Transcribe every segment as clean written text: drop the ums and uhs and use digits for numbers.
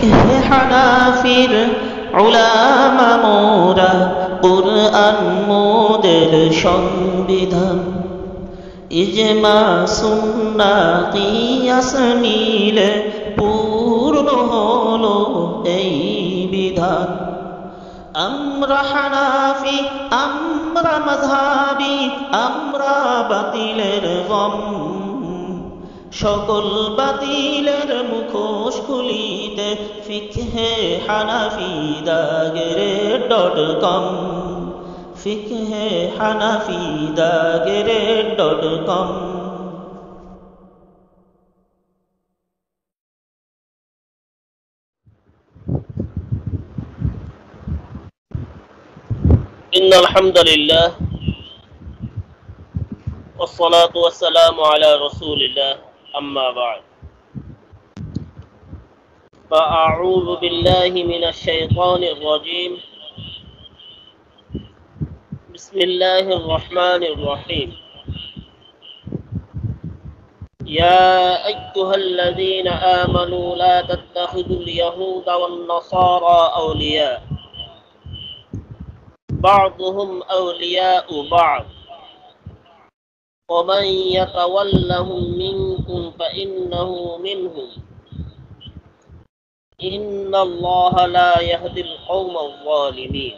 ফিকহে হানাফির উলামা মোরা, কুরআন মোদের সংবিধান। ইজমা সুন্নাহ কিয়াস মিলে পূর্ণ হলো এই বিধান। আমরা হানাফি, আমরা মাযহাবী, আমরা বাতিলের গম, সকল বাতিলের মুখোশ খুলিতে ফিকহে হানাফি দাগেরে.com, ফিকহে হানাফি দাগেরে.com। إن الحمد لله والصلاة والسلام على رسول الله أما بعد فأعوذ بالله من الشيطان الرجيم بسم الله الرحمن الرحيم يا أيها الذين آمنوا لا تتخذوا اليهود والنصارى أولياء بعضهم أولياء بعض ومن يتولهم منكم فإنه منهم إن الله لا يهدي القوم الظالمين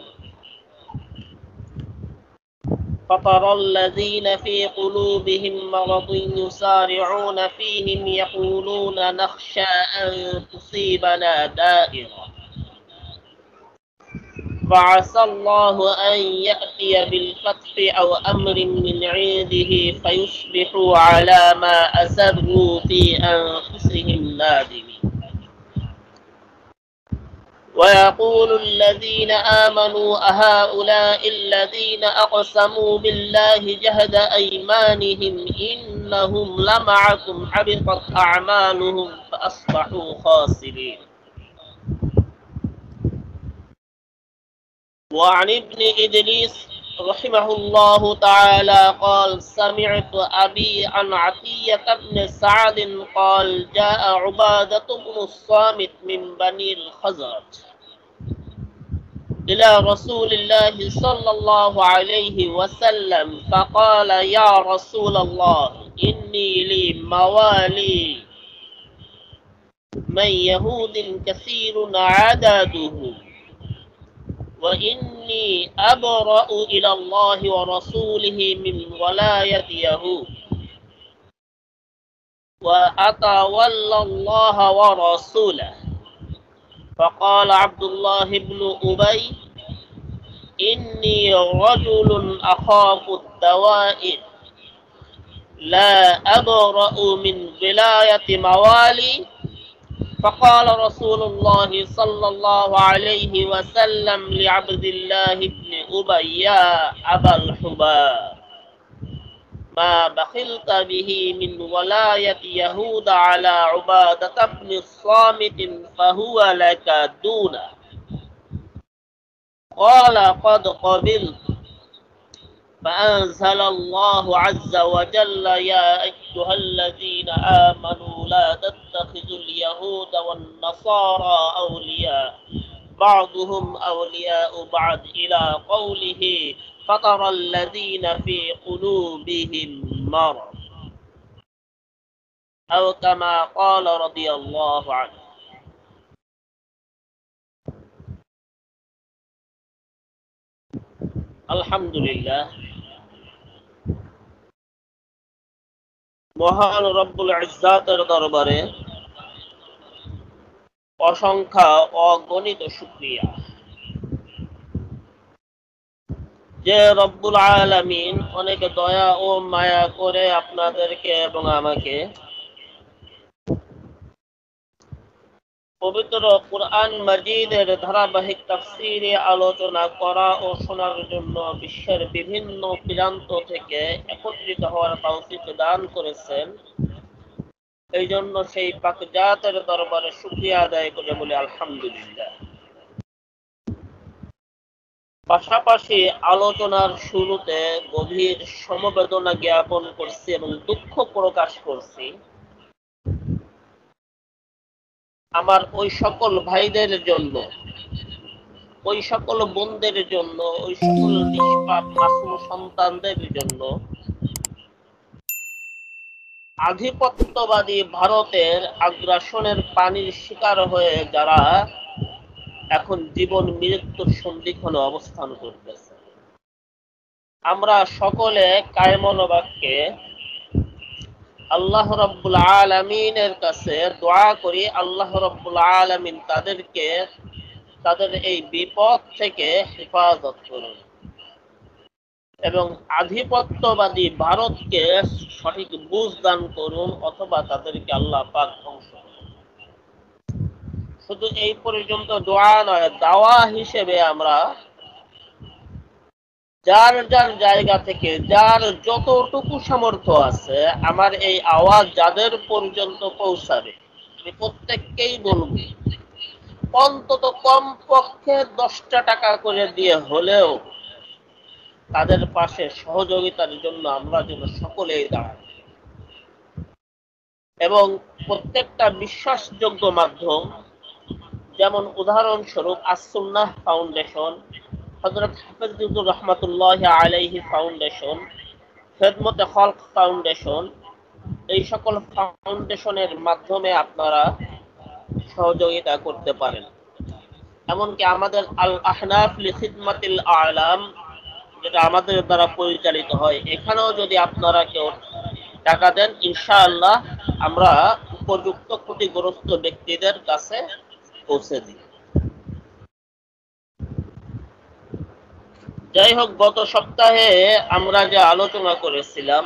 فترى الذين في قلوبهم مرض يسارعون فيهم يقولون نخشى أن تصيبنا دائرة فعسى الله أن يأتي بالفتح أو أمر من عنده فيصبحوا على ما أسروا في أنفسهم نادمين ويقول الذين آمنوا أهؤلاء الذين أقسموا بالله جهد أيمانهم إنهم لمعكم حبطت أعمالهم فأصبحوا خاسرين وعن ابن إدريس رحمه الله تعالى قال سمعت أبي عن عطية بن سعد قال جاء عبادة بن الصامت من بني الخزرج إلى رسول الله صلى الله عليه وسلم فقال يا رسول الله إني لي موالي من يهود كثير عدده وإني أبرأ إلى الله ورسوله من ولاية يهود وأتولى الله ورسوله فقال عبد الله بن أبي إني رجل أخاف الدوائر لا أبرأ من ولاية موالي فقال رسول الله صلى الله عليه وسلم لعبد الله بن أبي يا أبا الحباب ما بخلت به من ولاية يهود على عبادة بن الصامت فهو لك دونه قال قد قبلت فأنزل الله عز وجل يا أيها الذين آمنوا لا تتخذوا اليهود والنصارى أولياء بعضهم أولياء بعض إلى قوله فترى الذين في قلوبهم مرض أو كما قال رضي الله عنه الحمد لله মহান রব্বুল ইজ্জাতের দরবারে অসংখ্য অগণিত শুকরিয়া যে রব্বুল আলামিন অনেক দয়া ও মায়া করে আপনাদেরকে এবং আমাকে পবিত্র কুরআন মাজিদের ধারাবাহিক তাফসীরে আলোচনা করা ও শোনার জন্য বিশ্বের বিভিন্ন প্রান্ত থেকে একত্রিত হওয়ার তৌফিক দান করেছেন। এই জন্য সেই পাক জাতের দরবারে শুকরিয়া আদায় করে বলি আলহামদুলিল্লাহ। পাশাপাশি আলোচনার শুরুতে গভীর সমবেদনা জ্ঞাপন করছি এবং দুঃখ প্রকাশ করছি আমার ওই সকল ভাইদের জন্য, ওই সকল বোনদের জন্য, ওই সকল নিষ্পাপ মাসুম সন্তানদের জন্য আধিপত্যবাদী ভারতের আগ্রাসনের পানির শিকার হয়ে যারা এখন জীবন মৃত্যুর সন্ধিক্ষণে অবস্থান করতেছে, আমরা সকলে কায়মন বাক্যে আল্লাহ রাব্বুল আলামিনের কাছে দোয়া করি, আল্লাহ রাব্বুল আলামিন তাদেরকে তাদের এই বিপদ থেকে হেফাজত করুন এবং আধিপত্যবাদী ভারতকে সঠিক বুঝ দান করুন, অথবা তাদেরকে আল্লাহ পাক ধ্বংস করুন। শুধু এই পর্যন্ত দোয়া নয়, দাওয়া হিসেবে আমরা যার যার জায়গা থেকে যার যতটুকু সামর্থ্য আছে, আমার এই আওয়াজ যাদের পর্যন্ত পৌঁছাবে আমি প্রত্যেককেই বলবো অন্তত কমপক্ষে 10টা টাকা করে দিয়ে হলেও তাদের পাশে সহযোগিতার জন্য আমরা যেন সকলেই দাঁড়াই। এবং প্রত্যেকটা বিশ্বাসযোগ্য মাধ্যম, যেমন উদাহরণস্বরূপ আস-সুন্নাহ ফাউন্ডেশন, হযরত হাফেজুর রহমাতুল্লাহ আলাইহি ফাউন্ডেশন, খেদমতে খলক ফাউন্ডেশন, এই সকল ফাউন্ডেশনের মাধ্যমে আপনারা সহযোগিতা করতে পারেন। এমনকি আমাদের আল আহনাফ লিখিদমাতিল আলাম, যেটা আমাদের দ্বারা পরিচালিত হয়, এখানেও যদি আপনারা কেউ টাকা দেন, ইনশাআল্লাহ আমরা উপযুক্ত ক্ষতিগ্রস্ত ব্যক্তিদের কাছে পৌঁছে দিই। যাই হোক, গত সপ্তাহে আমরা যে আলোচনা করেছিলাম,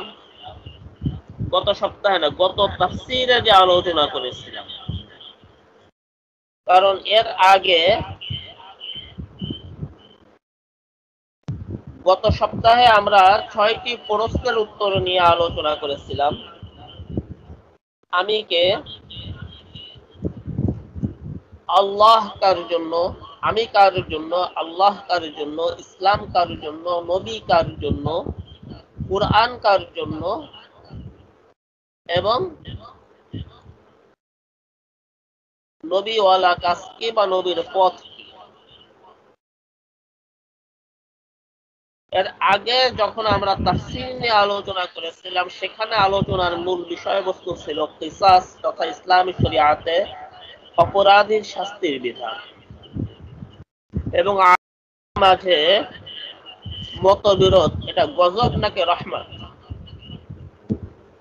গত সপ্তাহে না, গত তাফসীরে যে আলোচনা করেছিলাম, কারণ এর আগে গত সপ্তাহে আমরা 6টি প্রশ্নের উত্তর নিয়ে আলোচনা করেছিলাম। আমি কে, আল্লাহ কার জন্য, আমি কার জন্য, আল্লাহ কার জন্য, ইসলাম কার জন্য, নবী কার জন্য, কুরআন কার জন্য, এবং নবীওয়ালা কাজ কি বা নবীর পথ কি। এর আগে যখন আমরা তাফসীর নিয়ে আলোচনা করেছিলাম, সেখানে আলোচনার মূল বিষয়বস্তু ছিল কিসাস তথা ইসলামী শরিয়াতে অপরাধীর শাস্তির বিধান, এবং মাঝে মতবিরোধ, এটা গজব নাকি রহমত।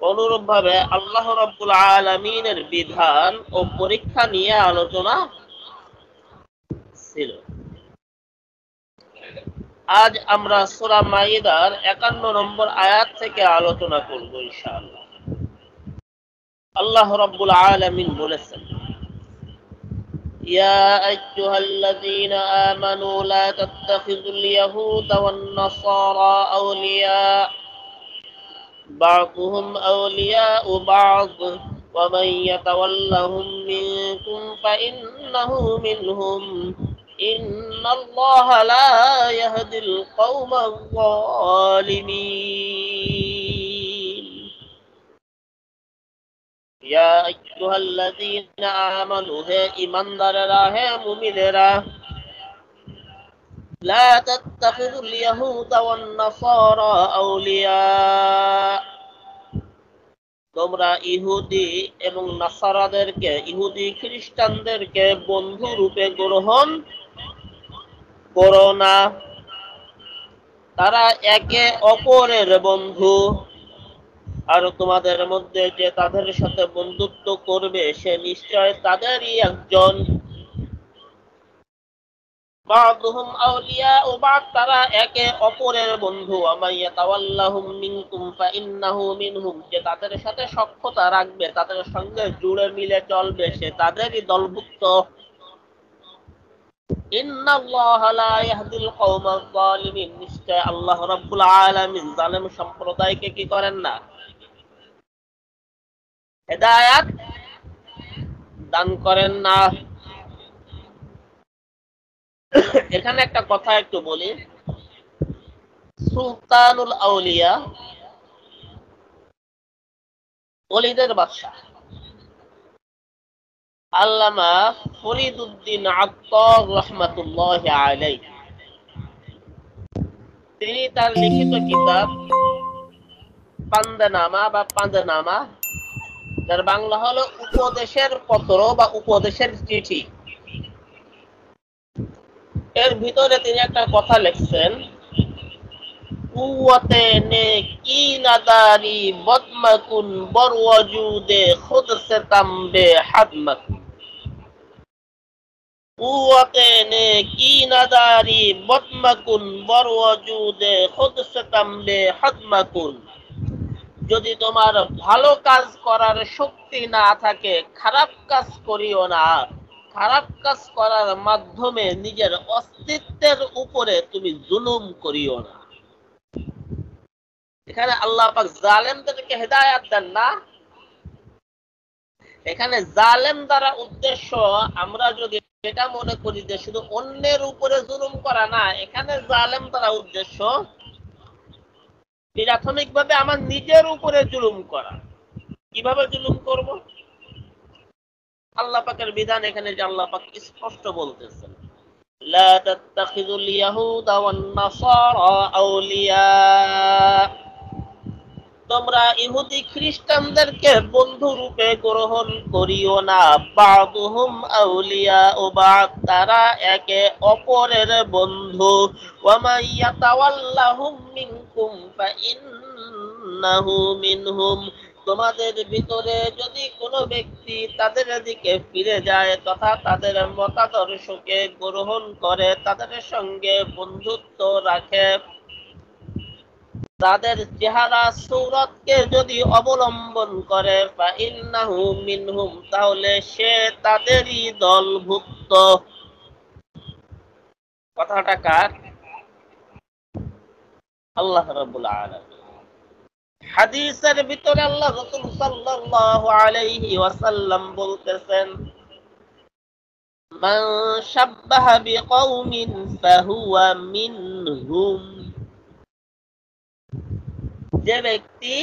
অনুরূপভাবে আল্লাহ রাব্বুল আলামিনের বিধান ও পরীক্ষা নিয়ে আলোচনা ছিল। আজ আমরা সূরা মাইদার 51 নম্বর আয়াত থেকে আলোচনা করব ইনশাআল্লাহ। আল্লাহ রাব্বুল আলামিন বলেছেন, ইয়া আইয়ুহাল্লাযীনা আমানু লা তাত্তাখিযুল ইয়াহুদা ওয়ান নাসারা আউলিয়া বা'দুহুম আউলিয়াউ বা'দ ওয়া মান ইয়াতাওয়াল্লাহুম মিনকুম ফাইন্নাহু মিনহুম ইন্নাল্লাহা লা ইয়াহদিল কওমায যালিমিন। ইয়া আইয়ুহাল্লাযীনা আমানু, হে ঈমানদারেরা, হে মুমিনেরা, লা তাত্তাখিযুল ইয়াহুদা ওয়ান নাসারা আউলিয়া, তোমরা ইহুদি এবং নাসারাদেরকে, ইহুদি খ্রিস্টানদেরকে বন্ধু রূপে গ্রহণ করো না। তারা একে অপরের বন্ধু, আর তোমাদের মধ্যে যে তাদের সাথে বন্ধুত্ব করবে সে নিশ্চয় তাদেরই একজন। বা'দুহুম আউলিয়াউ বা'দ, তারা একে অপরের বন্ধু। ওয়া মান ইয়াতাওয়াল্লাহুম মিনকুম ফাইন্নাহু মিনহুম, যে তাদের সাথে সখ্যতা রাখবে, তাদের সঙ্গে জুড়ে মিলে চলবে, সে তাদেরই দলভুক্ত। ইন্নাল্লাহা লা ইয়াহদিল কওমায যালিমিন, নিশ্চয় আল্লাহ রাব্বুল আলামিন জালেম সম্প্রদায়কে কি করেন না, হেদায়াত দান করেন না। এখানে একটা কথা একটু বলি, সুলতানুল আউলিয়া, ওলিদের বাদশা, আল্লামা ফরিদউদ্দিন আত্তার রাহমাতুল্লাহি আলাইহি, তিনি তার লিখিত কিতাব পান্দানামা বা পাঞ্জানামা, যার বাংলা হলো উপদেশের পত্র বা উপদেশের চিঠি, এর ভিতরে তিনি একটা কথা লিখছেন, কুওয়াতে নে কি নাদারি বদমাকুন বরওয়াজুদে খুদ সে তাম্বে হাদমাক। কুওয়াতে নে কি নাদারি বদমাকুন বরওয়াজুদে খুদ সে তাম্বে হাদমাকুন। যদি তোমার ভালো কাজ করার শক্তি না থাকে, খারাপ কাজ করিও না। খারাপ কাজ করার মাধ্যমে নিজের অস্তিত্বের উপরে তুমি জুলুম করিও না। এখানে আল্লাহ পাক জালেমদেরকে হেদায়েত দেন না। এখানে জালেম দ্বারা উদ্দেশ্য আমরা যদি এটা মনে করি যে শুধু অন্যের উপরে জুলুম করা না, এখানে জালেম দ্বারা উদ্দেশ্য প্রাথমিকভাবে আমার নিজের উপরে জুলুম করা। কিভাবে জুলুম করব? আল্লাহ পাকের বিধান এখানে যে আল্লাহ পাক স্পষ্ট বলতেছেন, লা তাত্তাখিযুল ইয়াহুদা ওয়ান নাসারা আউলিয়া। তোমরা ইহুদি খ্রিস্টানদেরকে বন্ধু রূপে গ্রহণ করিও না। বাদুহুম আউলিয়া ও বাদ, তারা একে অপরের বন্ধু। ওয়া মান ইয়াতাওয়াল্লাহুম মিনকুম ফাইন্নাহু মিনহুম। তোমাদের ভিতরে যদি কোনো ব্যক্তি তাদের দিকে ফিরে যায় তথা তাদের মতাদর্শকে গ্রহণ করে, তাদের সঙ্গে বন্ধুত্ব রাখে, তাদের চেহারা সূরতকে যদি অবলম্বন করে, ফাইন্নাহু মিনহুম, তাহলে সে তাদেরই দলভুক্ত। কথাটা কার? আল্লাহ রাব্বুল আলামিন। হাদিসের ভিতরে আল্লাহ রাসূল সাল্লাল্লাহু আলাইহি ওয়াসাল্লাম বলতেছেন, মান শাব্বাহা বিকওমিন ফাহুয়া মিনহুম। যে ব্যক্তি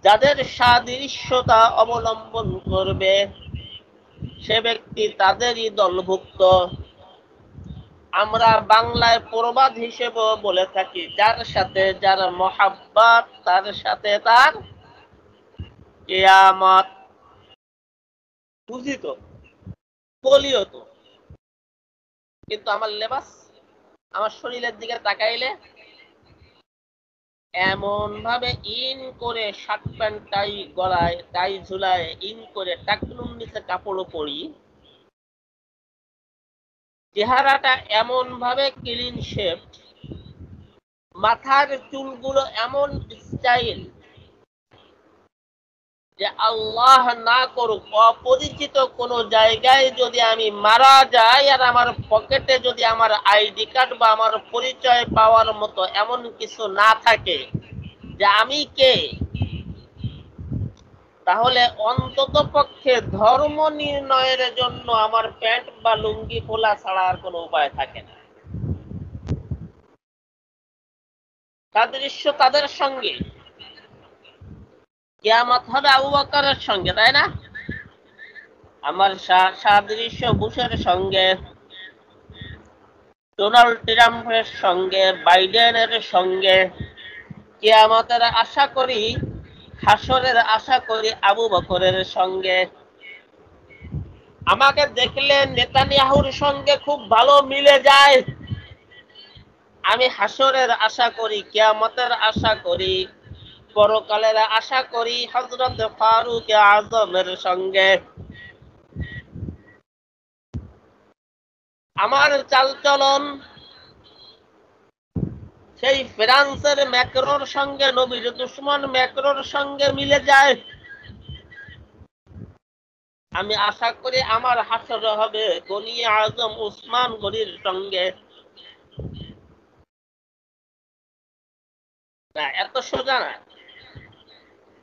যাদের সাদৃশ্যতা অবলম্বন করবে সে ব্যক্তি তাদেরই দলভুক্ত। আমরা বাংলায় প্রবাদ হিসেবে বলে থাকি, যার সাথে যার মহাব্বত তার সাথে তার কিয়ামত। বুঝি তো, বলিও তো, কিন্তু আমার লেবাস, আমার শরীরের দিকে তাকাইলে এমন ভাবে ইন করে শার্ট প্যান্ট টাই গলায় টাই ঝুলায় ইন করে টাকনুর নিচে কাপড়ও পরি, চেহারাটা এমন ভাবে ক্লিন শেপ, মাথার চুলগুলো এমন স্টাইল যে আল্লাহ না করুক অপরিচিত কোন জায়গায় যদি আমি মারা যাই আর আমার পকেটে যদি আমার আইডি কার্ড বা আমার পরিচয় পাওয়ার মতো এমন কিছু না থাকে যে আমি কে, তাহলে অন্তত পক্ষে ধর্ম নির্ণয়ের জন্য আমার প্যান্ট বা লুঙ্গি খোলা ছাড়া আর কোনো উপায় থাকে না। সাদৃশ্য তাদের সঙ্গে, কিয়ামত হবে আবু বকরের সঙ্গে, তাই না? আমার সাদৃশ্য বুশের সঙ্গে, ডোনাল্ড ট্রাম্পের সঙ্গে, বাইডেনের সঙ্গে। কিয়ামতের আশা করি, হাসরের আশা করি আবু বকরের সঙ্গে। আমাকে দেখলে নেতানিয়াহুর সঙ্গে খুব ভালো মিলে যায়। আমি হাসরের আশা করি, কিয়ামতের আশা করি, পরকালের আশা করি হযরত ফারুক আযমের সঙ্গে। আমার চালচলন সেই ফ্রান্সের ম্যাক্রোর সঙ্গে, নবীর দুশমন ম্যাক্রোর সঙ্গে মিলে যায়। আমি আশা করি আমার হাসর হবে গনি আজম উসমান গনির সঙ্গে। না, এত সোজা না।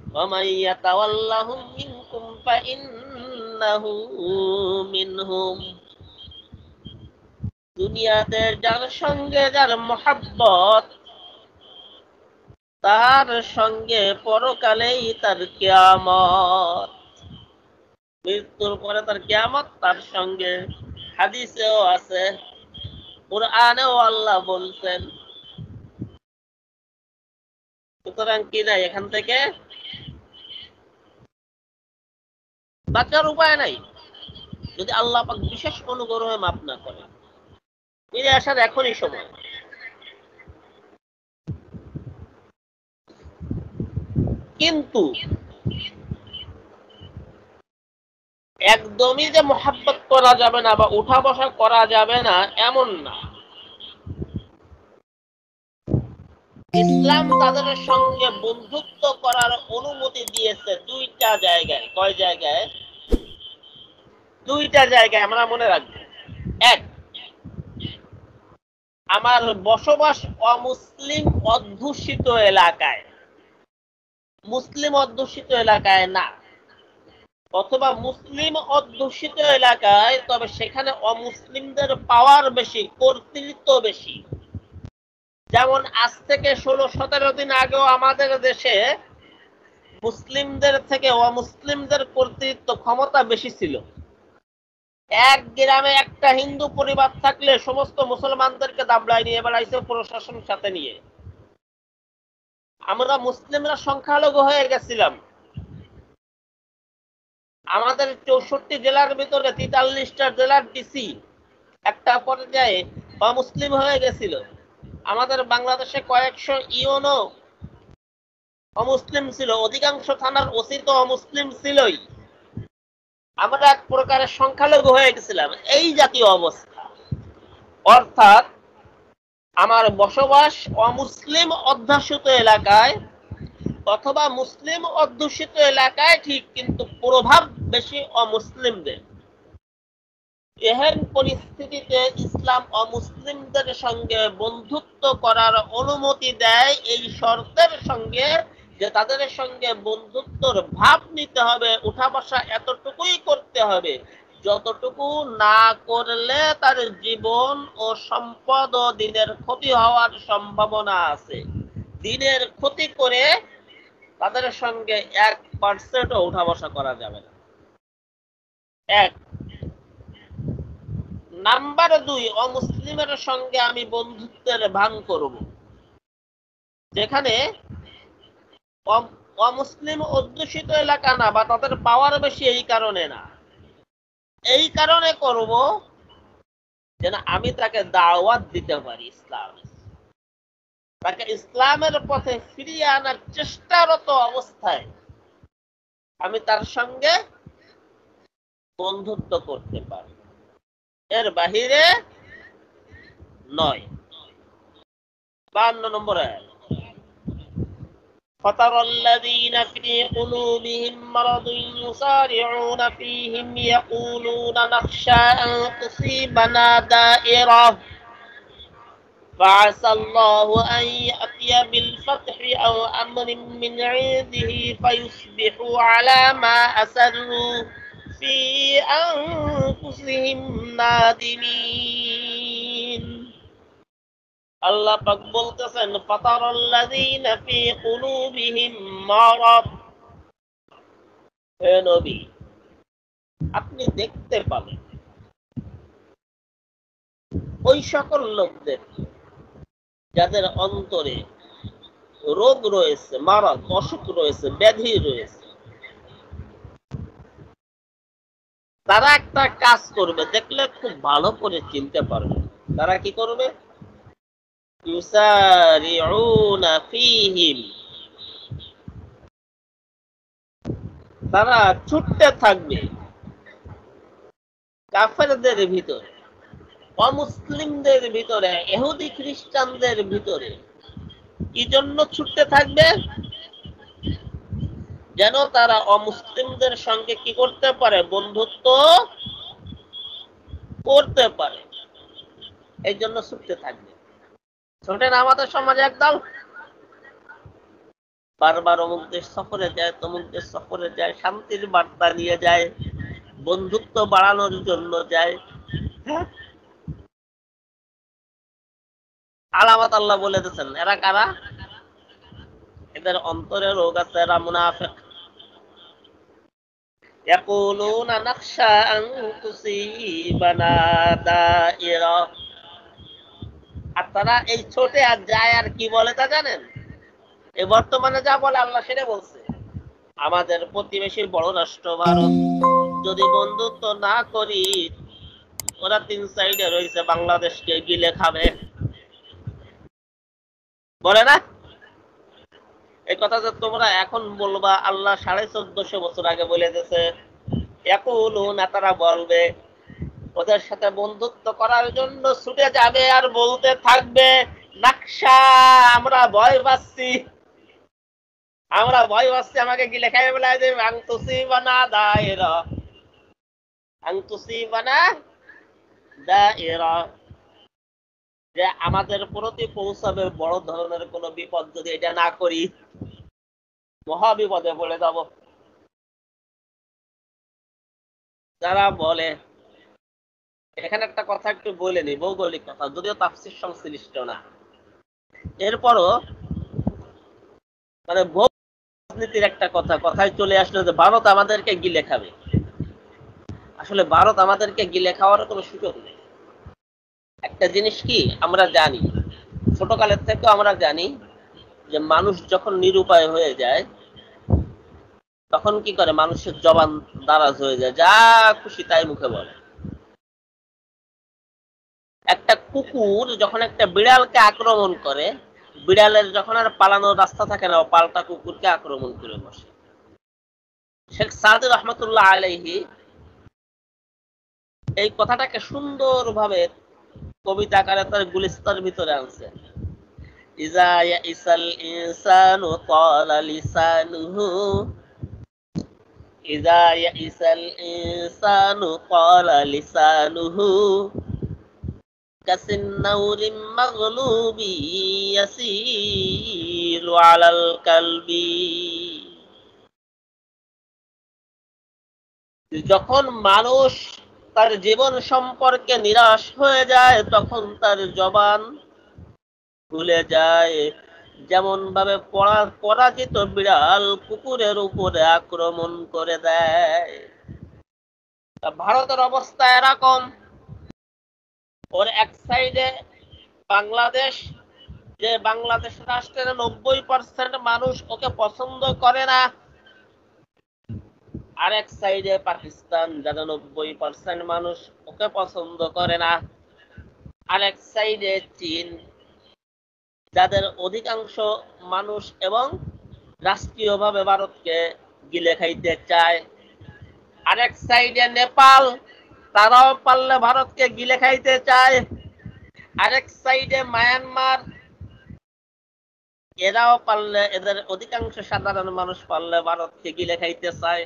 ওয়ামান ইয়াতাওয়াল্লাহুম মিনকুম ফাইন্নাহু মিনহুম। দুনিয়াতে যার সঙ্গে যার মহাব্বত, তার সঙ্গে পরকালেই তার কিয়ামত। মৃত্যুর পরে তার কিয়ামত, তার সঙ্গে হাদিসেও আছে, কুরআনেও আল্লাহ বলছেন। সুতরাং কি নাই, এখান থেকে বাঁচার উপায় নাই যদি আল্লাহ পাক বিশেষ অনুগ্রহে মাফ না করে। ফিরে আসার এখনই সময়। কিন্তু একদমই যে মহাব্বত করা যাবে না বা উঠা বসা করা যাবে না এমন না। ইসলাম তাদের সঙ্গে বন্ধুত্ব করার অনুমতি দিয়েছে দুইটা জায়গায়। কয় জায়গায়? দুইটা জায়গায় আমরা মনে রাখবো। এক, আমার বসবাস অমুসলিম অধ্যুষিত এলাকায়, মুসলিম অধ্যুষিত এলাকায় না, অথবা মুসলিম অধ্যুষিত এলাকায়, তবে সেখানে অমুসলিমদের পাওয়ার বেশি, কর্তৃত্ব বেশি। যেমন আজ থেকে 16-17 দিন আগেও আমাদের দেশে মুসলিমদের থেকে অমুসলিমদের কর্তৃত্ব, ক্ষমতা বেশি ছিল। এক গ্রামে একটা হিন্দু পরিবার থাকলে সমস্ত মুসলমানদেরকে দাবলায় নিয়ে বেড়াইছে প্রশাসন সাথে নিয়ে। আমরা মুসলিমরা সংখ্যালঘু হয়ে গেছিলাম। আমাদের 64 জেলার ভিতরে 43টা জেলার ডিসি একটা পর্যায়ে অমুসলিম হয়ে গেছিল। আমাদের বাংলাদেশে কয়েকশো ইউনো অমুসলিম ছিল, অধিকাংশ থানার ওসি তো অমুসলিম ছিলই। আমরা এক প্রকারের সংখ্যালঘু হয়ে গেছিলাম। এই জাতীয় অবস্থা, অর্থাৎ আমার বসবাস অমুসলিম অধ্যুষিত এলাকায় অথবা মুসলিম অধ্যুষিত এলাকায় ঠিক, কিন্তু প্রভাব বেশি অমুসলিমদের। এহেন পরিস্থিতিতে ইসলাম অমুসলিমদের সঙ্গে বন্ধুত্ব করার অনুমতি দেয় এই শর্তের সঙ্গে যে তাদের সঙ্গে বন্ধুত্বর ভাব নিতে হবে, উঠা বসা এতটুকুই করতে হবে যতটুকু না করলে তার জীবন ও সম্পদ ও দিনের ক্ষতি হওয়ার সম্ভাবনা আছে। দিনের ক্ষতি করে তাদের সঙ্গে 1%ও উঠা বসা করা যাবে না। এক নাম্বার 2, অমুসলিমের সঙ্গে আমি বন্ধুত্বের ভান করব যেখানে অমুসলিম অধ্যুষিত এলাকা না বা তাদের পাওয়ার বেশি, এই কারণে না, এই কারণে করব যেন আমি তাকে দাওয়াত দিতে পারি ইসলাম, তাকে ইসলামের পথে ফিরিয়ে আনার চেষ্টারত অবস্থায় আমি তার সঙ্গে বন্ধুত্ব করতে পারি, এর বাহিরে নয়। 52 নম্বর আয়াত, فترى الذين في قلوبهم مرض يسارعون فيهم يقولون نخشى أن تصيبنا دائرة فعسى الله أن يأتي بالفتح أو أمر من عنده فيصبحوا على ما أسروا في أنفسهم نادمين। আল্লাহ পাক বলতেছেন ফাতারাল্লাযীনা ফী কুলূবিহিম মারাদ, হে নবী আপনি দেখতে পাবেন ওই সকল লোকদের যাদের অন্তরে রোগ রয়েছে, মারাদ অসুখ রয়েছে, ব্যাধি রয়েছে। তারা একটা কাজ করবে, দেখলে খুব ভালো করে চিনতে পারবে। তারা কি করবে? ইউসারিউনা ফীহিম, তারা ছুটতে থাকবে কাফেরদের ভিতরে, অমুসলিমদের ভিতরে, ইহুদি খ্রিস্টানদের ভিতরে। কি জন্য ছুটতে থাকবে? যেন তারা অমুসলিমদের সঙ্গে কি করতে পারে? বন্ধুত্ব করতে পারে, এই জন্য ছুটতে থাকবে। ছোটেন আমাদের সমাজে একদল বারবার অমুক দেশ সফরে যায়, তমুক দেশ সফরে যায়, শান্তির বার্তা নিয়ে যায়, বন্ধুত্ব বাড়ানোর জন্য যায়। আলামত আল্লাহ বলে দিয়েছেন, এরা কারা? এদের অন্তরে রোগ আছে, এরা মুনাফিক। ইয়াকুলুনা নাখশা আন তুসিবানা দাইরা। আর তারা এই ছোটে আর যায় আর কি বলে তা জানেন? এই বর্তমানে যা বলে আল্লাহ সেটা বলছে। আমাদের প্রতিবেশীর বড় রাষ্ট্র ভারত যদি বন্ধুত্ব না করি, ওরা তিন সাইডে রয়েছে, বাংলাদেশকে গিলে খাবে, বলে না? এই কথা যে তোমরা এখন বলবা, আল্লাহ 1450 বছর আগে বলে দিয়েছে। ইয়াকুলুনা, তারা বলবে, ওদের সাথে বন্ধুত্ব করার জন্য ছুটে যাবে আর বলতে থাকবে, নাকশা, আমরা ভয় পাচ্ছি, আমরা ভয় পাচ্ছি, আমাকে গিলে খাই বলে যে আংতুসিবানা দায়রা, আংতুসিবানা দায়রা, যে আমাদের প্রতি পৌঁছাবে বড় ধরনের কোন বিপদ, যদি এটা না করি মহা বিপদে পড়ে যাব। যারা বলে, এখানে একটা কথা একটু বলে নি, ভৌগোলিক কথা, যদিও তাফসীর সংশ্লিষ্ট না, এরপরও মানে রাজনীতির একটা কথা কথায় চলে আসলো যে ভারত আমাদেরকে গিলে খাবে। আসলে ভারত আমাদেরকে গিলে খাওয়ার কোনো সুযোগ নেই। একটা জিনিস কি আমরা জানি, ছোটকালের থেকেও আমরা জানি যে মানুষ যখন নিরুপায় হয়ে যায় তখন কি করে, মানুষের জবান দারাজ হয়ে যায়, যা খুশি তাই মুখে বলে। একটা কুকুর যখন একটা বিড়ালকে আক্রমণ করে, বিড়ালের যখন আর পালানোর রাস্তা থাকে না, পাল্টা কুকুরকে আক্রমণ করে বসে। শেখ সাদি রহমতুল্লাহ আলাইহি এই কথাটাকে সুন্দরভাবে কবিতা আকারে তার গুলিস্তার ভিতরে আনছে। ইজা ইয়াইসাল ইনসানু ক্বালা লিসানুহু, ইজা ইয়াইসাল ইনসানু ক্বালা লিসানুহু কাসিন্নাউরিম মাগলুবি ইয়াসিরু আলাল কালবি। যখন মানুষ তার জীবন সম্পর্কে নিরাশ হয়ে যায় তখন তার জবান ভুলে যায়, যেমন ভাবে পরাজিত বিড়াল কুকুরের উপরে আক্রমণ করে দেয়। ভারতের অবস্থা এরকম, ওর এক সাইডে বাংলাদেশ, যে বাংলাদেশ রাষ্ট্রের 90% মানুষ ওকে পছন্দ করে না, আরেক সাইডে পাকিস্তান, যারা 90% মানুষ ওকে পছন্দ করে না, আরেক সাইডে চীন, যাদের অধিকাংশ মানুষ এবং রাষ্ট্রীয়ভাবে ভারতকে গিলে খাইতে চায়, আরেক সাইডে নেপাল, তারাও পারলে ভারতকে গিলে খাইতে চায়, আরেক সাইডে মায়ানমার, এরাও পারলে, এদের অধিকাংশ সাধারণ মানুষ পারলে ভারতকে গিলে খাইতে চায়।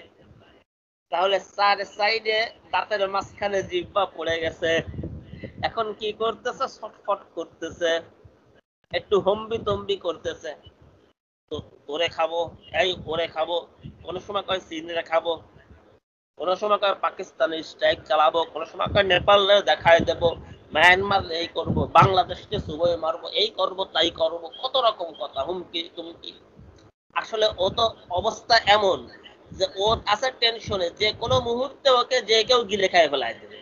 তাহলে চার সাইডে দাঁতের মাঝখানে জিহ্বা পড়ে গেছে, এখন কি করতেছে, ছটফট করতেছে, একটু হম্বি তম্বি করতেছে, তো ওরে খাবো, এই ওরে খাবো, কোন সময় কয় চীনে খাবো, কোন সময় কয় পাকিস্তানের স্ট্রাইক চালাবো, কোন সময় কয় নেপালে দেখায় দেবো, মায়ানমার এই করব, বাংলাদেশকে সুবই মারবো, এই করব তাই করব, কত রকম কথা, হুমকি তুমকি। আসলে ও তো অবস্থা এমন যে ওর আছে টেনশনে, যে কোনো মুহূর্তে ওকে যে কেউ গিলে খায় ফেলায় দেবে।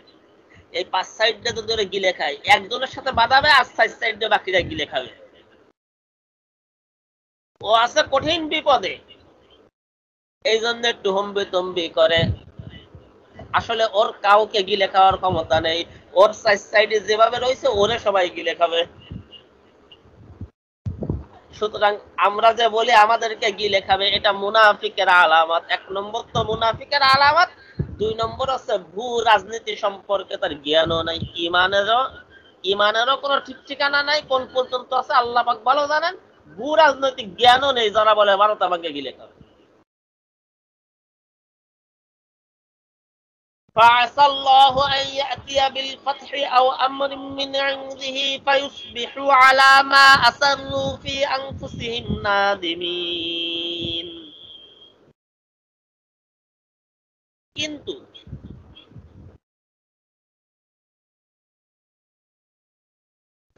এই 5 সাইডে যদি ওরা গিলে খায়, একজনের সাথে বাঁধাবে আর 4 সাইডে বাকিরা গিলে খাবে। ও আছে কঠিন বিপদে, এই জন্য একটু হম্বি তম্বি করে। আসলে ওর কাউকে গিলে খাওয়ার ক্ষমতা নেই, ওর 4 সাইডে যেভাবে রয়েছে ওরে সবাই গিলে খাবে। সুতরাং আমরা যে বলি আমাদেরকে গিলে খাবে, এটা মুনাফিকের আলামত। 1 নম্বর তো মুনাফিকের আলামত, 2 নম্বর হচ্ছে ভূ রাজনীতি সম্পর্কে তার জ্ঞানও নাই, ইমানেরও কোনো ঠিক ঠিকানা নাই, কোন পর্যন্ত আছে আল্লাহ পাক ভালো জানেন। ভূ রাজনৈতিক জ্ঞানও নেই যারা বলে ভারত আমাকে গিলে খাবে। فعسى الله أن يأتي بالفتح أو أمر من عنده فيصبحوا على ما أسروا في أنفسهم نادمين। কিন্তু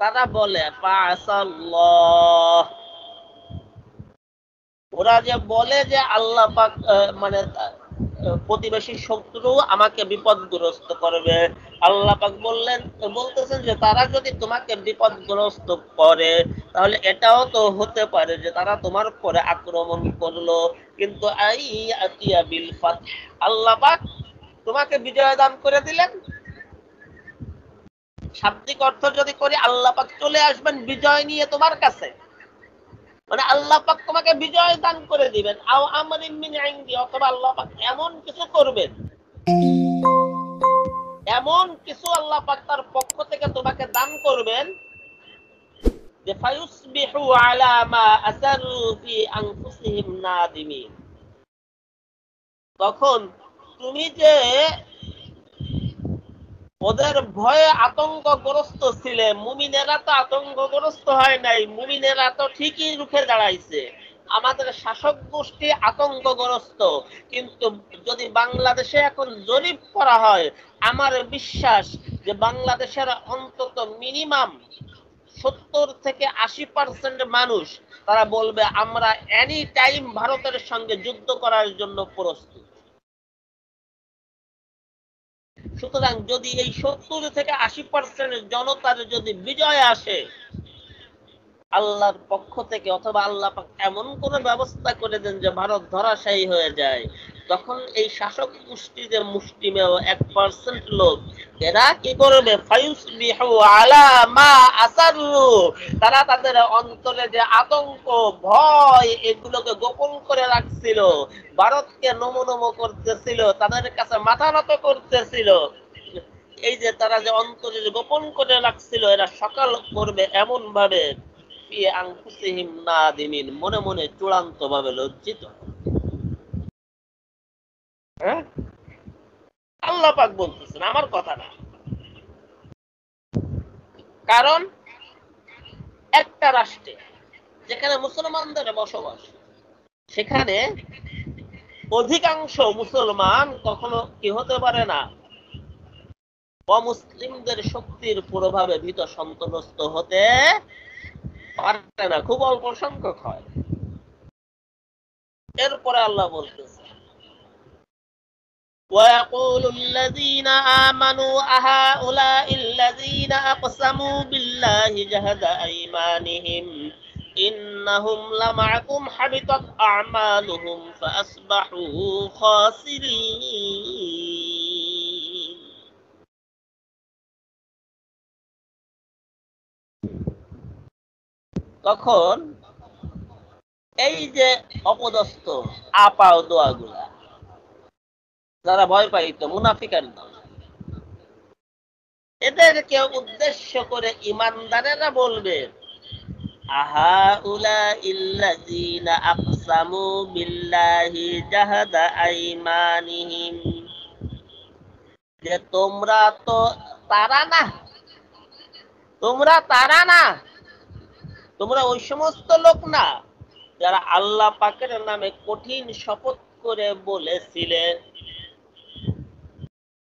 তারা বলে ফাআসাল্লাহ, ওরা যে বলে যে আল্লাহ পাক মানে প্রতিবেশী শত্রু আমাকে বিপদগ্রস্ত করবে। আল্লাহ পাক বলতেছেন যে তারা যদি তোমাকে বিপদগ্রস্ত করে তাহলে এটাও তো হতে পারে যে তারা তোমার উপরে আক্রমণ করলো, কিন্তু আতিয়া বিল ফাতহ, আল্লাহ পাক তোমাকে বিজয় দান করে দিলেন। শাব্দিক অর্থ যদি করি, আল্লাহ পাক চলে আসবেন বিজয় নিয়ে তোমার কাছে, মানে আল্লাহ পাক তোমাকে বিজয় দান করে দিবেন। আও আমরিন মিন ইনদি, অথবা আল্লাহ পাক এমন কিছু করবেন, এমন কিছু আল্লাহ পাক তার পক্ষ থেকে তোমাকে দান করবেন যে ফায়ুসবিহু আলা মা আসারু ফি আনফুসিহিম নাদিমিন। তখন তুমি যে ওদের ভয়ে আতঙ্কগ্রস্ত ছিলে, মুমিনেরা তো আতঙ্কগ্রস্ত হয় নাই, মুমিনেরা তো ঠিকই রুখে দাঁড়াইছে। আমাদের শাসক গোষ্ঠী আতঙ্কগ্রস্ত, কিন্তু যদি বাংলাদেশে এখন জরিপ করা হয়, আমার বিশ্বাস যে বাংলাদেশের অন্তত মিনিমাম 70 থেকে 80% মানুষ তারা বলবে আমরা এনি টাইম ভারতের সঙ্গে যুদ্ধ করার জন্য প্রস্তুত। সুতরাং যদি এই 70 থেকে 80% জনতার যদি বিজয় আসে আল্লাহর পক্ষ থেকে, অথবা আল্লাহ পাক এমন কোন ব্যবস্থা করে দেন যে ভারত ধরাশায়ী হয়ে যায়, তখন এই শাসক গোষ্ঠী যে মুষ্টিমেয় 1% লোক, এরা কি করবে? ফায়ুসবিহু আলা মা আসারু, তারা তাদের অন্তরে যে আতঙ্ক, ভয়, এগুলোকে গোপন করে রাখছিল, ভারতকে নমো নমো করতেছিল, তাদের কাছে মাথা নত করতেছিল, এই যে তারা যে অন্তরে গোপন করে রাখছিল, এরা সকাল করবে এমন ভাবে ফি আনফুসিহিম নাদিমিন, মনে মনে চূড়ান্ত ভাবে লজ্জিত। হ্যাঁ, আল্লাহ পাক বলতেছেন, আমার কথা না। কারণ একটা রাষ্ট্রে যেখানে মুসলমানদের বসবাস, সেখানে অধিকাংশ মুসলমান কখনো কি হতে পারে না, অমুসলিমদের শক্তির প্রভাবে ভীত সন্ত্রস্ত হতে পারে না, খুব অল্প সংখ্যক হয়। এরপরে আল্লাহ বলতেছে ويقول الذين آمنوا أهؤلاء الذين أقسموا بالله جهد أيمانهم إنهم لمعكم حبطت أعمالهم فأصبحوا خاسرين। তখন এই যে অপদস্থ আপাও দোয়াগুলা, যারা ভয় পাইত, মুনাফিকার দল, এদেরকে উদ্দেশ্য করে ইমানদারেরা বলবে আহাউলা ইল্লাযীনা আকসামু বিল্লাহি জাহাদা আইমানিহিম, যে তোমরা তো তারা না, তোমরা তারা না, তোমরা ওই সমস্ত লোক না যারা আল্লাহ পাকের নামে কঠিন শপথ করে বলেছিলেন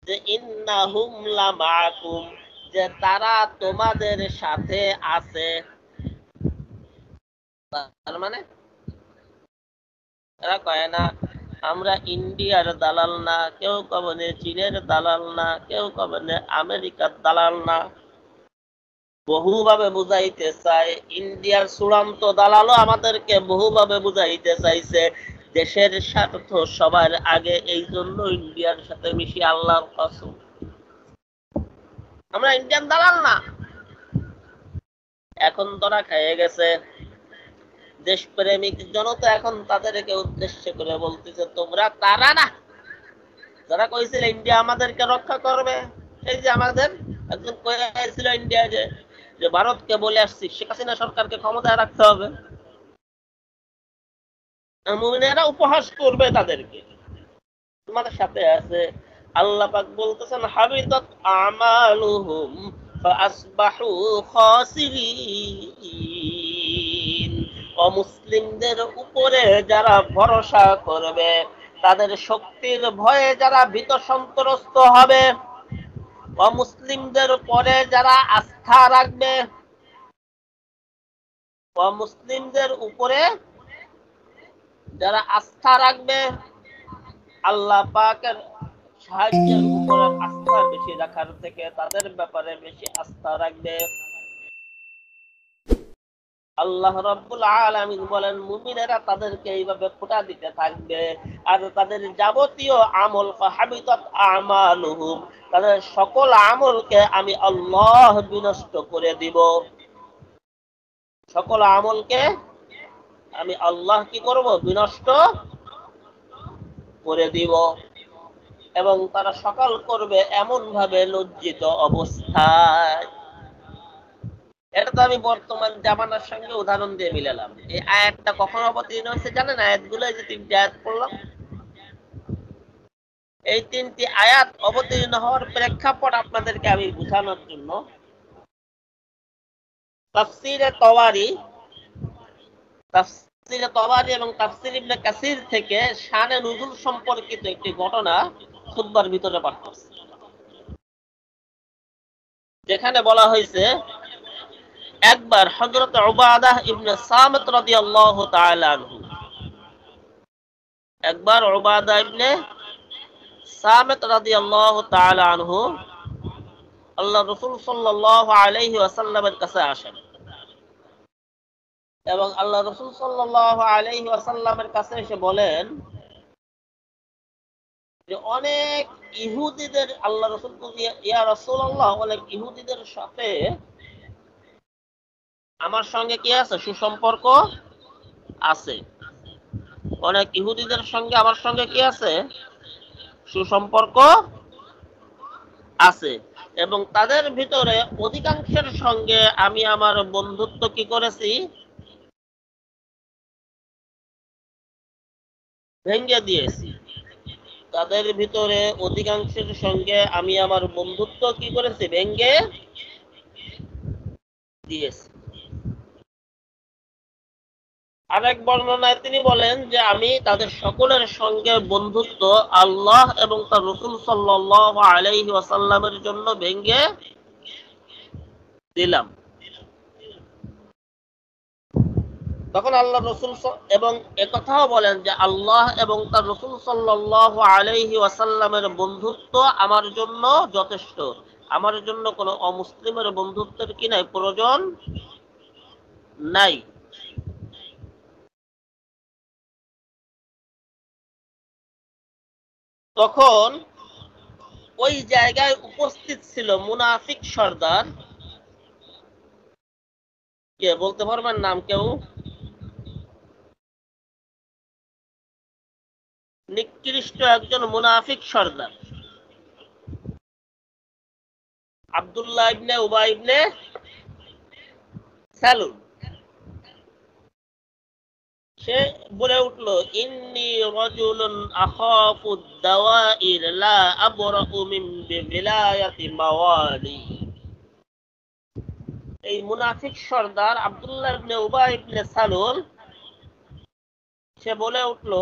যে ইন্নাহুম লামাকুম, যে তারা তোমাদের সাথে আছে। তার মানে এরা কয় না আমরা ইন্ডিয়ার দালাল না, কেউ কবে চীনের দালাল না, কেউ কবে আমেরিকার দালাল না, বহুভাবে বুঝাইতে চায়। ইন্ডিয়ার চূড়ান্ত দালালও আমাদেরকে বহুভাবে বুঝাইতে চাইছে দেশের স্বার্থ সবার আগে, এই জন্য ইন্ডিয়ার সাথে মিশি আল্লাহর কসম আমরা ইন্ডিয়ান দালাল না। এখন তোরা খেয়ে গেছে দেশপ্রেমিক জনতা, এখন তাদেরকে উদ্দেশ্য করে বলতেছে তোমরা তারা না যারা কইছিল ইন্ডিয়া আমাদেরকে রক্ষা করবে। এই যে আমাদের একজন কয়েছিল ইন্ডিয়া যে ভারতকে বলে আসছি শেখ হাসিনা সরকারকে ক্ষমতায় রাখতে হবে, মুমিনেরা উপহাস করবে তাদেরকে, তোমাদের সাথে আছে। আল্লাহ পাক বলতেছেন হাবিতাত আমালুহুম ফাসবাহু খাসিরিন, অমুসলিমদের উপরে যারা ভরসা করবে, তাদের শক্তির ভয়ে যারা ভীত সন্ত্রস্ত হবে, অমুসলিমদের পরে যারা আস্থা রাখবে, অমুসলিমদের উপরে যারা আস্থা রাখবে, আল্লাহ পাকের সাহায্যের উপরে আস্থা বেশি রাখার থেকে তাদের ব্যাপারে বেশি আস্থা রাখবে। আল্লাহ রাব্বুল আলামিন বলেন মুমিনেরা তাদেরকে এইভাবে ফোঁটা দিতে থাকবে আর তাদের যাবতীয় আমল ফাহাবিতাত আমালুহুম, তাদের সকল আমলকে আমি আল্লাহ বিনষ্ট করে দিব। সকল আমলকে আমি আল্লাহ কি করব? বিনষ্ট করে দিব। এবং তারা সকাল করবে এমন ভাবে লজ্জিত অবস্থায়। এটা তো আমি বর্তমান জামানার সঙ্গে উদাহরণ দিয়ে মিলালাম। এই আয়াতটা কখন অবতীর্ণ হয়েছে জানেন? আয়াতগুলো যে তিনটি আয়াত পড়লাম, এই তিনটি আয়াত অবতীর্ণ হওয়ার প্রেক্ষাপট আপনাদেরকে আমি বোঝানোর জন্য তাফসীরে তাওয়ারি এবং তাফসীর ইবনে কাসির থেকে শানে নুজুল সম্পর্কিত একটি ঘটনা খুতবার ভিতরে পাঠ করছি, যেখানে বলা হয়েছে একবার হযরত উবাদাহ ইবনে সামিত রাদিয়াল্লাহু তাআলা আনহু, একবার উবাদাহ ইবনে সামিত রাদিয়াল্লাহু তাআলা আনহু আল্লাহ রাসূল সাল্লাল্লাহু আলাইহি ওয়াসাল্লামের কাছে আসেন এবং আল্লাহ রাসূল সাল্লাল্লাহু আলাইহি ওয়াসাল্লামের কাছে এসে বলেন যে অনেক ইহুদিদের, আল্লাহ রাসূল ইয়া রাসূলুল্লাহ, অনেক ইহুদিদের সাথে আমার সঙ্গে কি আছে? সুসম্পর্ক আছে। অনেক ইহুদিদের সঙ্গে আমার সঙ্গে কি আছে? সুসম্পর্ক আছে। এবং তাদের ভিতরে অধিকাংশের সঙ্গে আমি আমার বন্ধুত্ব কি করেছি? ভেঙে দিয়েছি। তাদের ভিতরে অধিকাংশের সঙ্গে আমি আমার বন্ধুত্ব কি করেছি? ভেঙে দিয়েছি। আরেক বর্ণনায় তিনি বলেন যে আমি তাদের সকলের সঙ্গে বন্ধুত্ব আল্লাহ এবং তার রাসূল সাল্লাল্লাহু আলাইহি ওয়াসাল্লামের জন্য ভেঙে দিলাম। তখন আল্লাহ রাসূল এবং একথাও বলেন যে আল্লাহ এবং তার রাসূল সাল্লাল্লাহু আলাইহি ওয়াসাল্লামের বন্ধুত্ব আমার জন্য যথেষ্ট। আমার জন্য কোনো অমুসলিমের বন্ধুত্বের কি নাই? প্রয়োজন নাই। তখন ওই জায়গায় উপস্থিত ছিল মুনাফিক সর্দার। কে বলতে পারবেন নাম কেউ? নিকৃষ্ট একজন মুনাফিক সর্দার, আব্দুল্লাহ ইবনে উবাই ইবনে সালুল। সে বলে উঠল, ইন্নী রাজুলুন আখাফু দাওয়াইর লা আবরাউ মিন বিবিলায়াতি মাওয়ালি। এই মুনাফিক সর্দার আব্দুল্লাহ ইবনে উবাই ইবনে সালুল সে বলে উঠল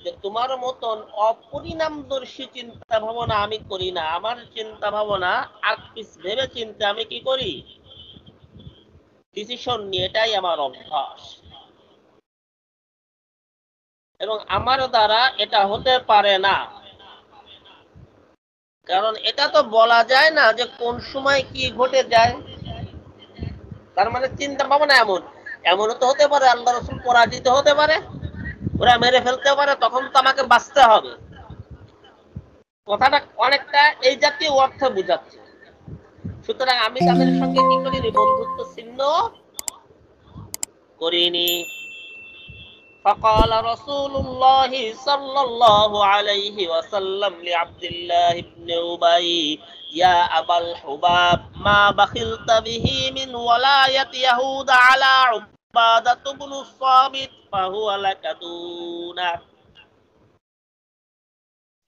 যে তোমার মতন অপরিণামদর্শী চিন্তা ভাবনা আমি করি না। আমার চিন্তা ভাবনা আকপিস ভেবে চিন্তে আমি কি করি? ডিসিশন নিয়ে, এটাই আমার অভ্যাস এবং আমার দ্বারা এটা হতে পারে না। কারণ এটা তো বলা যায় না যে কোন সময় কি ঘটে যায়। তার মানে চিন্তা ভাবনা এমন, এমনও তো হতে পারে আল্লাহ রাসূল পরাজিত হতে পারে, ওরা মেরে ফেলতে পারে, তখন তো আমাকে বাঁচতে হবে। কথাটা অনেকটা এই জাতীয় অর্থে বোঝাচ্ছে। সুতরাং আমি তাদের সঙ্গে কি করিনি? বন্ধুত্ব ছিন্ন করিনি। فقال رسول الله صلى الله عليه وسلم لعبد الله بن أبي يا أبا الحباب ما بخلت به من ولاية يهود على عبادة بن الصامت فهو لك دونه।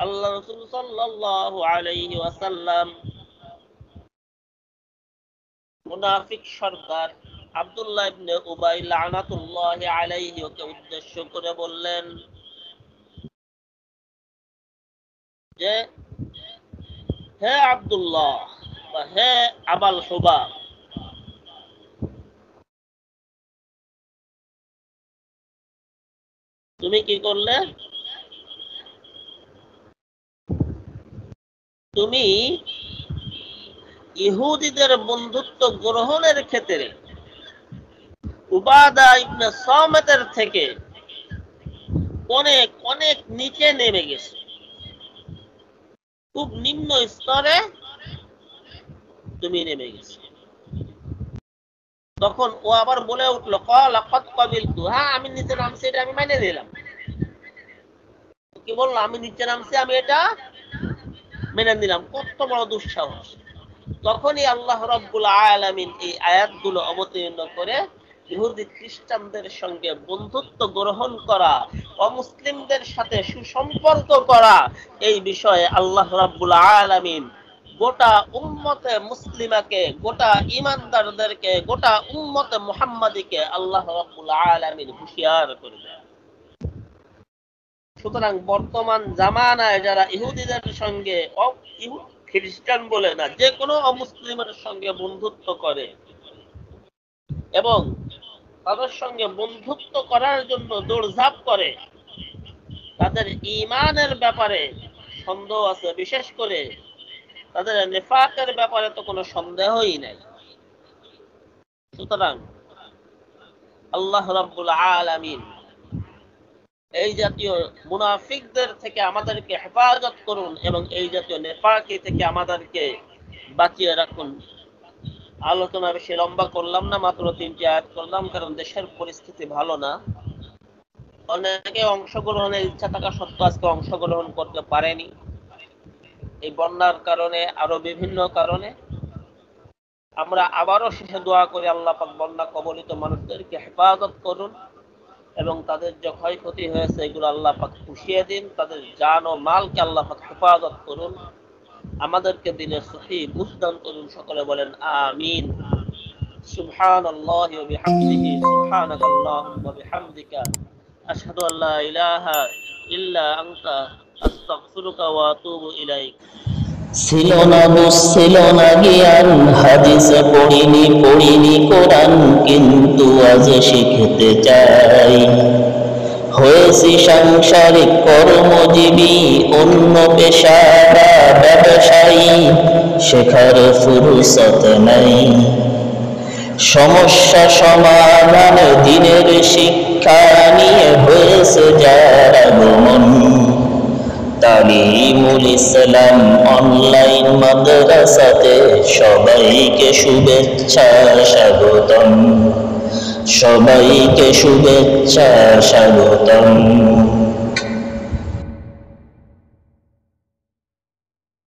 আল্লাহ রাসূল সাল্লাল্লাহু আলাইহি ওয়াসাল্লাম মুনাফিক সর্দার আব্দুল্লাহ ইবনে উবাই লানাতুল্লাহি আলাইহি ওকে উদ্দেশ্য করে বললেন যে হে আব্দুল্লাহ বা হে আবাল হুবাব, তুমি কি করলে? তুমি ইহুদিদের বন্ধুত্ব গ্রহণের ক্ষেত্রে উবাদা ইবনে সামিতের থেকে অনেক অনেক নিচে নেমে গেছে, খুব নিম্ন স্তরে তুমি নেমে গেছে। তখন ও আবার বলে উঠলো, ক্বালা ক্বাদ ক্বাবিলতু, হ্যাঁ আমি নিচে নামছি, এটা আমি মেনে নিলাম। কি বললো? আমি নিচে নামছি, আমি এটা মেনে নিলাম। কত বড় দুঃসাহস! তখনই আল্লাহ রাব্বুল আলামিন এই আয়াতগুলো অবতীর্ণ করে ইহুদি খ্রিস্টানদের সঙ্গে বন্ধুত্ব গ্রহণ করা, অমুসলিমদের সাথে সুসম্পর্ক করা, এই বিষয়ে আল্লাহ রাব্বুল আলামিন গোটা উম্মতে মুসলিমাকে, গোটা ঈমানদারদেরকে, গোটা উম্মতে মুহাম্মাদীকে আল্লাহ রাব্বুল আলামিন হুঁশিয়ার করে দেন। সুতরাং বর্তমান জামানায় যারা ইহুদিদের সঙ্গে, খ্রিস্টান বলে না, যে কোনো অমুসলিমের সঙ্গে বন্ধুত্ব করে এবং তাদের সঙ্গে বন্ধুত্ব করার জন্য দৌড়ঝাঁপ করে, তাদের ঈমানের ব্যাপারে সন্দেহ আছে। বিশেষ করে তাদের নিফাকের ব্যাপারে তো কোনো সন্দেহই নাই। সুতরাং আল্লাহ রাব্বুল আলামিন এই জাতীয় মুনাফিকদের থেকে আমাদেরকে হেফাজত করুন এবং এই জাতীয় নিফাকি থেকে আমাদেরকে বাঁচিয়ে রাখুন। আলোচনা বেশি লম্বা করলাম না, মাত্র 3টি আয়াত করলাম, কারণ দেশের পরিস্থিতি ভালো না। অনেকে অংশগ্রহণের ইচ্ছা থাকা সত্ত্বেও আজকে অংশগ্রহণ করতে পারেনি, এই বন্যার কারণে, আরো বিভিন্ন কারণে। আমরা আবারও শেষে দোয়া করি, আল্লাহ পাক বন্যা কবলিত মানুষদেরকে হেফাজত করুন এবং তাদের যে ক্ষয়ক্ষতি হয়েছে এগুলো আল্লাহ পাক পুষিয়ে দিন, তাদের জান ও মালকে আল্লাহ পাক হেফাজত করুন, আমাদেরকে দিনের সহি বুঝ দান করুন। সকলে বলেন আমিন। সুবহানাল্লাহি ওয়া বিহামদিহি, সুবহানাকাল্লাহুম্মা বিহামদিকা, আশহাদু আল লা ইলাহা ইল্লা আনতা, আস্তাগফিরুকা ওয়া আতুবু ইলাইক। ছিল না বুঝ, ছিল না জ্ঞান, হাদিসে পড়িনি কোরআন, কিন্তু আজ শিখতে চাই। হয়েছি সাংসারিক কর্মজীবী, অন্য পেশা বা ব্যবসায়ী, শেখার ফুরসত নাই। সমস্যা সমাধান দিনের শিক্ষা নিয়ে হয়েছে যার আগমন। তালিমুল ইসলাম অনলাইন মাদ্রাসাতে সবাইকে শুভেচ্ছা স্বাগতম, সবাইকে শুভেচ্ছা স্বাগতম।